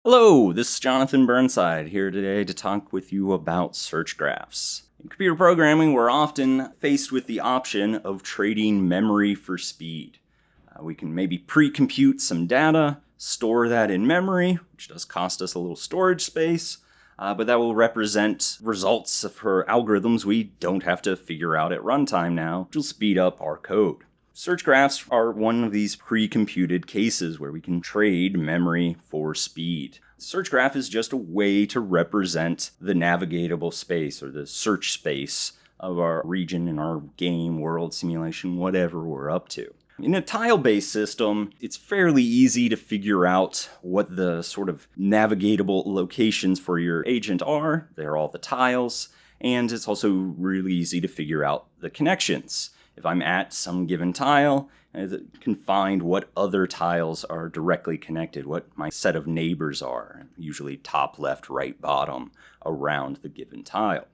Hello, this is Jonathan Burnside here today to talk with you about search graphs. In computer programming, we're often faced with the option of trading memory for speed. We can maybe pre-compute some data, store that in memory, which does cost us a little storage space, but that will represent results for algorithms we don't have to figure out at runtime now, which will speed up our code. Search graphs are one of these pre-computed cases where we can trade memory for speed. Search graph is just a way to represent the navigatable space or the search space of our region in our game, world, simulation, whatever we're up to. In a tile-based system, it's fairly easy to figure out what the sort of navigatable locations for your agent are. They're all the tiles, and it's also really easy to figure out the connections. If I'm at some given tile, I can find what other tiles are directly connected, what my set of neighbors are, usually top, left, right, bottom, around the given tile.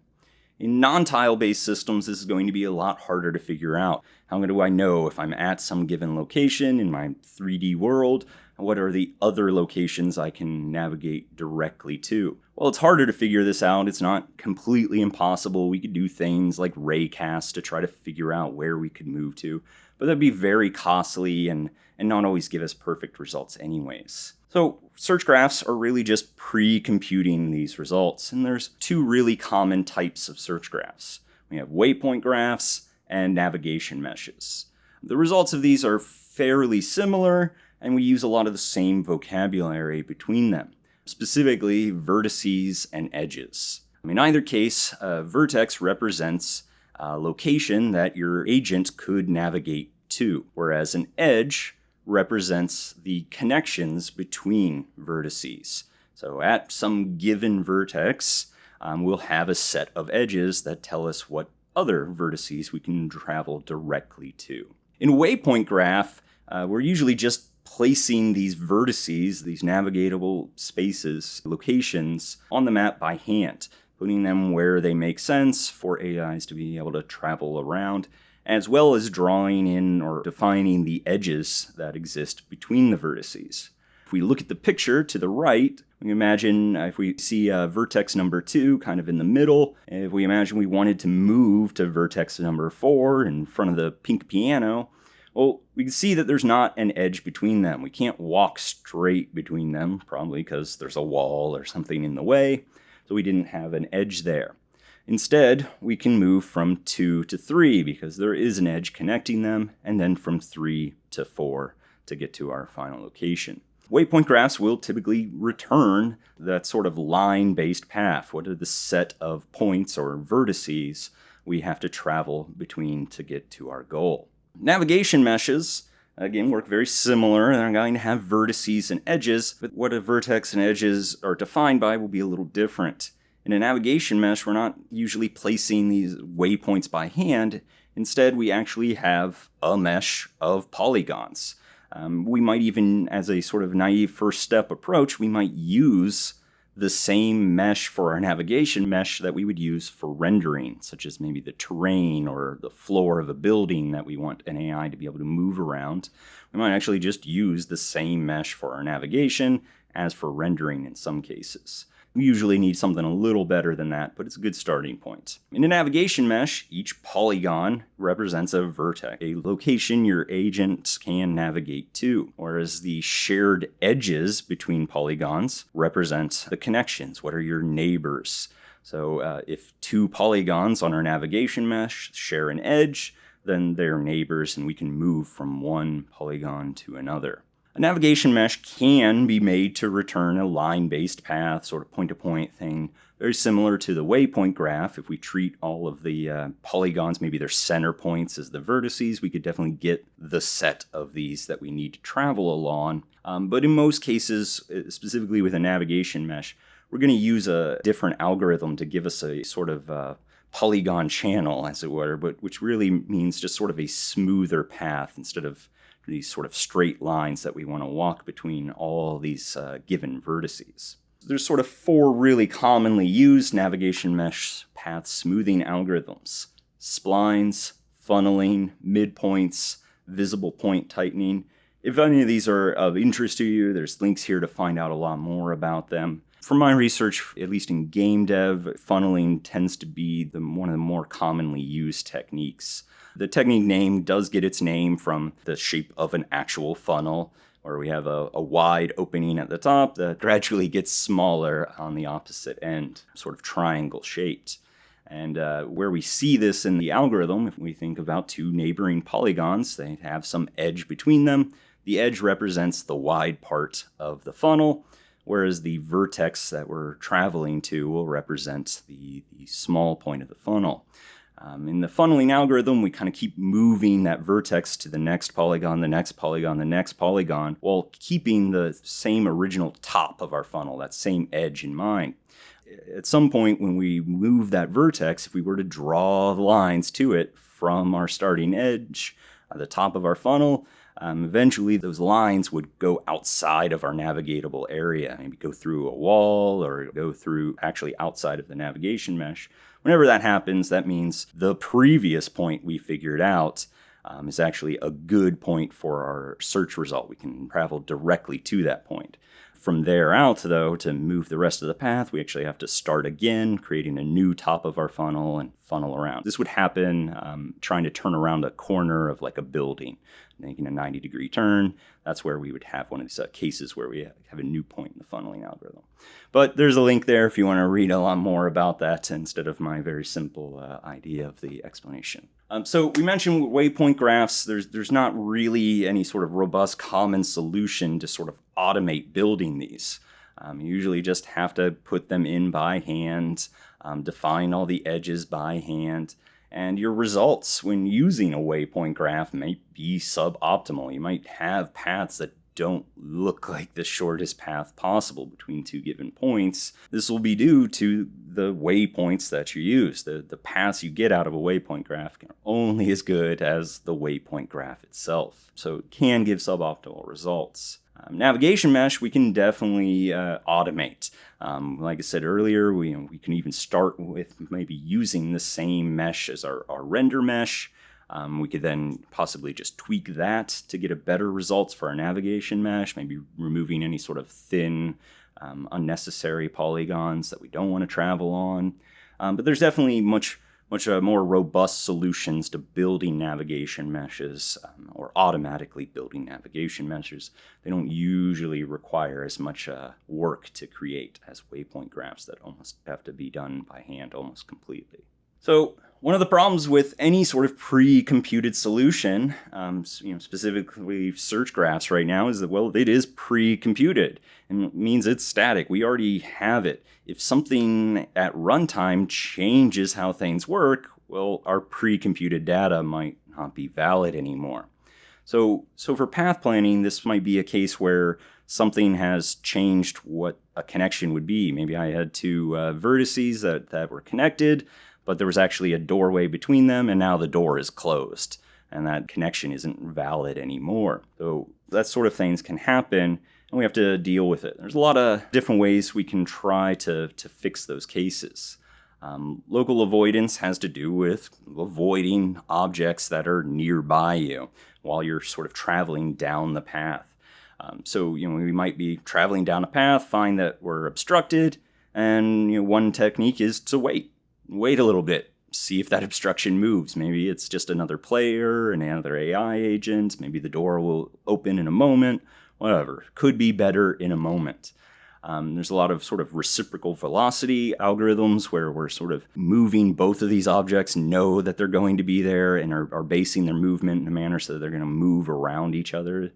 In non-tile-based systems, this is going to be a lot harder to figure out. How do I know if I'm at some given location in my 3D world? What are the other locations I can navigate directly to? Well, it's harder to figure this out. It's not completely impossible. We could do things like raycast to try to figure out where we could move to, but that'd be very costly and not always give us perfect results anyways. So search graphs are really just pre-computing these results, and there's two really common types of search graphs. We have waypoint graphs and navigation meshes. The results of these are fairly similar, and we use a lot of the same vocabulary between them, specifically vertices and edges. In either case, a vertex represents a location that your agent could navigate to, whereas an edge represents the connections between vertices. So at some given vertex, we'll have a set of edges that tell us what other vertices we can travel directly to. In a waypoint graph, we're usually just placing these vertices, these navigatable spaces, locations, on the map by hand, putting them where they make sense for AIs to be able to travel around, as well as drawing in or defining the edges that exist between the vertices. If we look at the picture to the right, we imagine if we see vertex number 2 kind of in the middle, if we imagine we wanted to move to vertex number 4 in front of the pink piano, well, we can see that there's not an edge between them. We can't walk straight between them, probably because there's a wall or something in the way, so we didn't have an edge there. Instead, we can move from 2 to 3 because there is an edge connecting them, and then from 3 to 4 to get to our final location. Waypoint graphs will typically return that sort of line-based path. What are the set of points or vertices we have to travel between to get to our goal? Navigation meshes, again, work very similar. They're going to have vertices and edges, but what a vertex and edges are defined by will be a little different. In a navigation mesh, we're not usually placing these waypoints by hand. Instead, we actually have a mesh of polygons. We might even, as a sort of naive first step approach, we might use the same mesh for our navigation mesh that we would use for rendering, such as maybe the terrain or the floor of a building that we want an AI to be able to move around. We might actually just use the same mesh for our navigation as for rendering in some cases. We usually need something a little better than that, but it's a good starting point. In a navigation mesh, each polygon represents a vertex, a location your agent can navigate to, whereas the shared edges between polygons represent the connections. What are your neighbors? So if two polygons on our navigation mesh share an edge, then they're neighbors and we can move from one polygon to another. A navigation mesh can be made to return a line-based path, sort of point-to-point thing, very similar to the waypoint graph. If we treat all of the polygons, maybe their center points as the vertices, we could definitely get the set of these that we need to travel along. But in most cases, specifically with a navigation mesh, we're going to use a different algorithm to give us a sort of polygon channel, as it were, but which really means just sort of a smoother path instead of these sort of straight lines that we want to walk between all these given vertices. There's sort of 4 really commonly used navigation mesh path smoothing algorithms: splines, funneling, midpoints, visible point tightening. If any of these are of interest to you, there's links here to find out a lot more about them. From my research, at least in game dev, funneling tends to be one of the more commonly used techniques. The technique name does get its name from the shape of an actual funnel, where we have a wide opening at the top that gradually gets smaller on the opposite end, sort of triangle shaped. And where we see this in the algorithm, if we think about two neighboring polygons, they have some edge between them. The edge represents the wide part of the funnel, whereas the vertex that we're traveling to will represent the small point of the funnel. In the funneling algorithm, we kind of keep moving that vertex to the next polygon, the next polygon, the next polygon, while keeping the same original top of our funnel, that same edge in mind. At some point when we move that vertex, if we were to draw lines to it from our starting edge, the top of our funnel, eventually those lines would go outside of our navigatable area, maybe go through a wall or go through actually outside of the navigation mesh. Whenever that happens, that means the previous point we figured out is actually a good point for our search result. We can travel directly to that point. From there out, though, to move the rest of the path, we actually have to start again, creating a new top of our funnel and funnel around. This would happen trying to turn around a corner of like a building, making a 90-degree turn. That's where we would have one of these cases where we have a new point in the funneling algorithm. But there's a link there if you want to read a lot more about that instead of my very simple idea of the explanation. So we mentioned waypoint graphs. There's not really any sort of robust common solution to sort of automate building these. You usually just have to put them in by hand, define all the edges by hand, and your results when using a waypoint graph might be suboptimal. You might have paths that don't look like the shortest path possible between two given points. This will be due to the waypoints that you use. The paths you get out of a waypoint graph are only as good as the waypoint graph itself. So it can give suboptimal results. Navigation mesh, we can definitely automate. Like I said earlier, we can even start with maybe using the same mesh as our render mesh. We could then possibly just tweak that to get a better results for our navigation mesh, maybe removing any sort of thin, unnecessary polygons that we don't want to travel on. But there's definitely much more robust solutions to building navigation meshes or automatically building navigation meshes. They don't usually require as much work to create as waypoint graphs that almost have to be done by hand almost completely. So one of the problems with any sort of pre-computed solution, specifically search graphs right now, is that, well, it is pre-computed, and it means it's static. We already have it. If something at runtime changes how things work, well, our pre-computed data might not be valid anymore. So for path planning, this might be a case where something has changed what a connection would be. Maybe I had two vertices that were connected, but there was actually a doorway between them, and now the door is closed, and that connection isn't valid anymore. So that sort of things can happen, and we have to deal with it. There's a lot of different ways we can try to fix those cases. Local avoidance has to do with avoiding objects that are nearby you while you're sort of traveling down the path. So we might be traveling down a path, find that we're obstructed, and one technique is to wait a little bit, see if that obstruction moves. Maybe it's just another player, another AI agent, maybe the door will open in a moment, whatever. Could be better in a moment. There's a lot of sort of reciprocal velocity algorithms where we're sort of moving both of these objects, know that they're going to be there, and are basing their movement in a manner so that they're going to move around each other.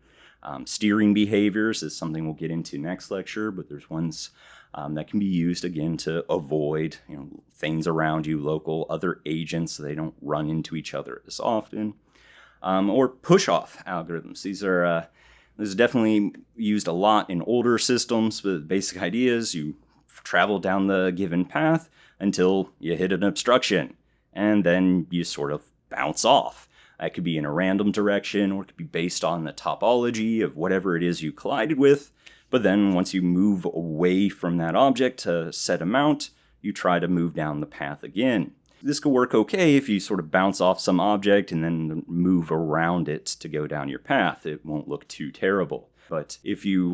Steering behaviors is something we'll get into next lecture, but there's ones that can be used, again, to avoid things around you, local other agents, so they don't run into each other as often. Or push-off algorithms. This is definitely used a lot in older systems, but the basic idea is you travel down the given path until you hit an obstruction, and then you sort of bounce off. That could be in a random direction, or it could be based on the topology of whatever it is you collided with. But then once you move away from that object to set amount, you try to move down the path again. This could work okay if you sort of bounce off some object and then move around it to go down your path. It won't look too terrible. But if you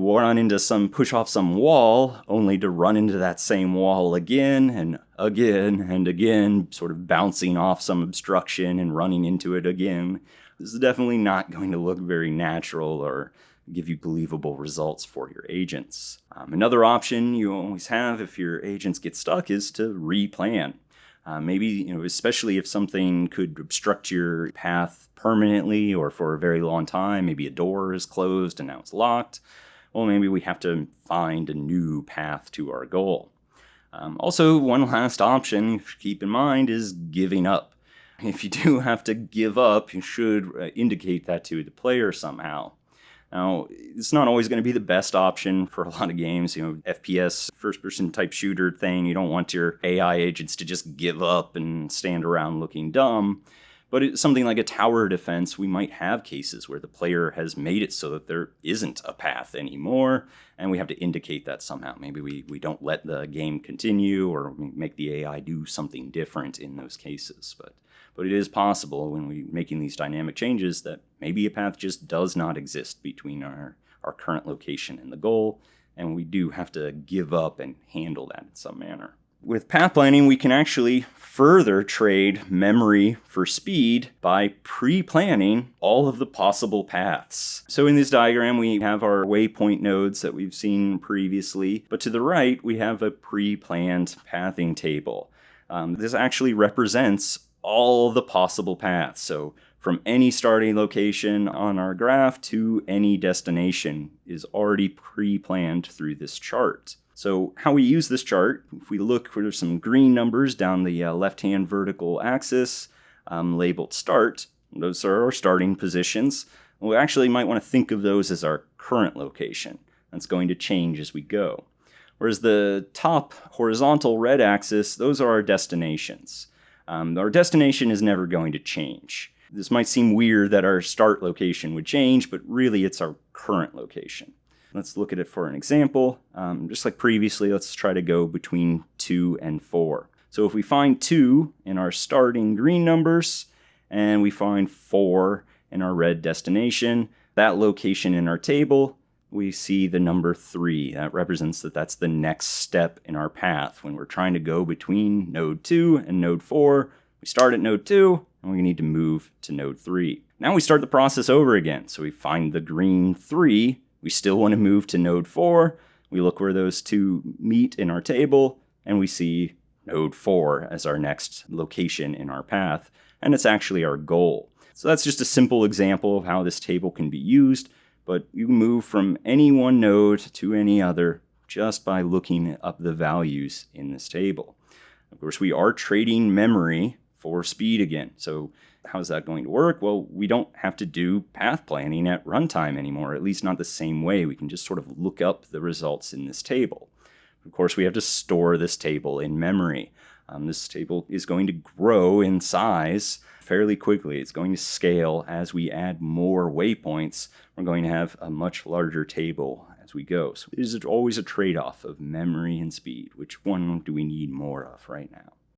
push off some wall, only to run into that same wall again and again and again, sort of bouncing off some obstruction and running into it again, this is definitely not going to look very natural or give you believable results for your agents. Another option you always have if your agents get stuck is to replan. Maybe, especially if something could obstruct your path permanently or for a very long time, maybe a door is closed and now it's locked. Well, maybe we have to find a new path to our goal. Also, one last option you should keep in mind is giving up. If you do have to give up, you should indicate that to the player somehow. Now, it's not always going to be the best option for a lot of games. FPS, first-person type shooter thing, you don't want your AI agents to just give up and stand around looking dumb. But it's something like a tower defense, we might have cases where the player has made it so that there isn't a path anymore, and we have to indicate that somehow. Maybe we don't let the game continue, or make the AI do something different in those cases. But it is possible when we're making these dynamic changes that maybe a path just does not exist between our current location and the goal, and we do have to give up and handle that in some manner. With path planning, we can actually further trade memory for speed by pre-planning all of the possible paths. So in this diagram, we have our waypoint nodes that we've seen previously, but to the right, we have a pre-planned pathing table. This actually represents all the possible paths. So from any starting location on our graph to any destination is already pre-planned through this chart. So how we use this chart, if we look for some green numbers down the left-hand vertical axis labeled start, those are our starting positions. We actually might want to think of those as our current location. That's going to change as we go. Whereas the top horizontal red axis, those are our destinations. Our destination is never going to change. This might seem weird that our start location would change, but really it's our current location. Let's look at it for an example. Just like previously, let's try to go between 2 and 4. So if we find 2 in our starting green numbers, and we find 4 in our red destination, that location in our table, we see the number 3. That represents that's the next step in our path. When we're trying to go between node 2 and node 4, we start at node 2, and we need to move to node 3. Now we start the process over again. So we find the green 3. We still want to move to node 4. We look where those two meet in our table, and we see node 4 as our next location in our path, and it's actually our goal. So that's just a simple example of how this table can be used, but you can move from any one node to any other just by looking up the values in this table. Of course, we are trading memory for speed again. So how's that going to work? Well, we don't have to do path planning at runtime anymore, at least not the same way. We can just sort of look up the results in this table. Of course, we have to store this table in memory. This table is going to grow in size fairly quickly. It's going to scale as we add more waypoints. We're going to have a much larger table as we go. So it is always a trade-off of memory and speed. Which one do we need more of right now?